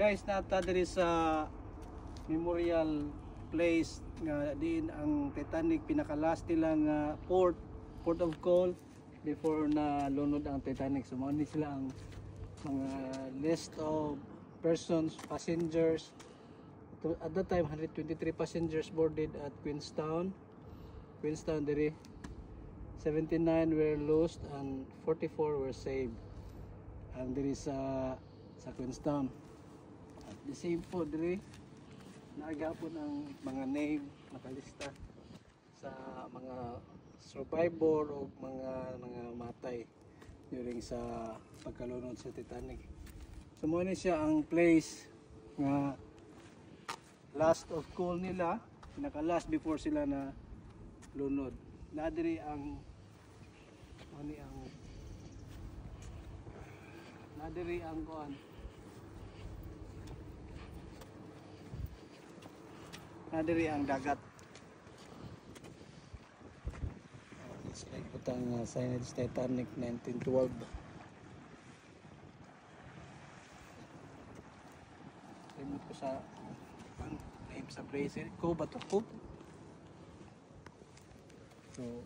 Guys, nata diri sa memorial place nga diin ang Titanic pinaka-last nila nga port of call before na lunod ang Titanic. So mao ni sila ang mga list of persons, passengers. At that time 123 passengers boarded at Queenstown diri. 79 were lost and 44 were saved. And diri sa Queenstown. At the same po diri naagapon ang mga name nakalista sa mga survivor o mga matay during sa pagkalunod sa Titanic. So mo ni siya ang place nga last of call nila, pinaka-last before sila na lunod. Nadiri ang nadiri ang kuan. Nadiri ang dagat. It's like butang signage Titanic 1912. Limot ko sa name sa place. Ko ba to? So,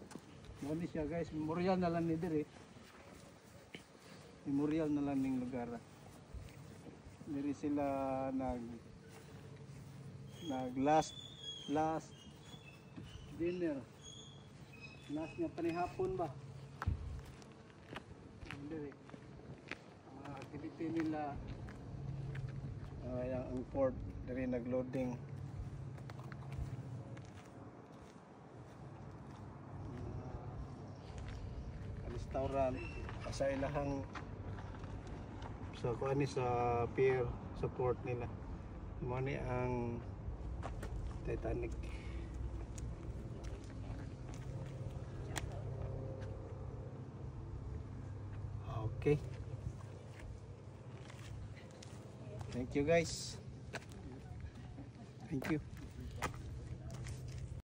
muli siya guys. Memorial na lang ni diri. Memorial na lang ning lugar. Diri sila nag last dinner. Last nga panihapon ba? Diri. Ang activity nila ang port diri nagloading. Restaurant sa ilahang sa kuani sa pier support nila. Mo ni ang Titanic. Okay. Thank you guys. Thank you.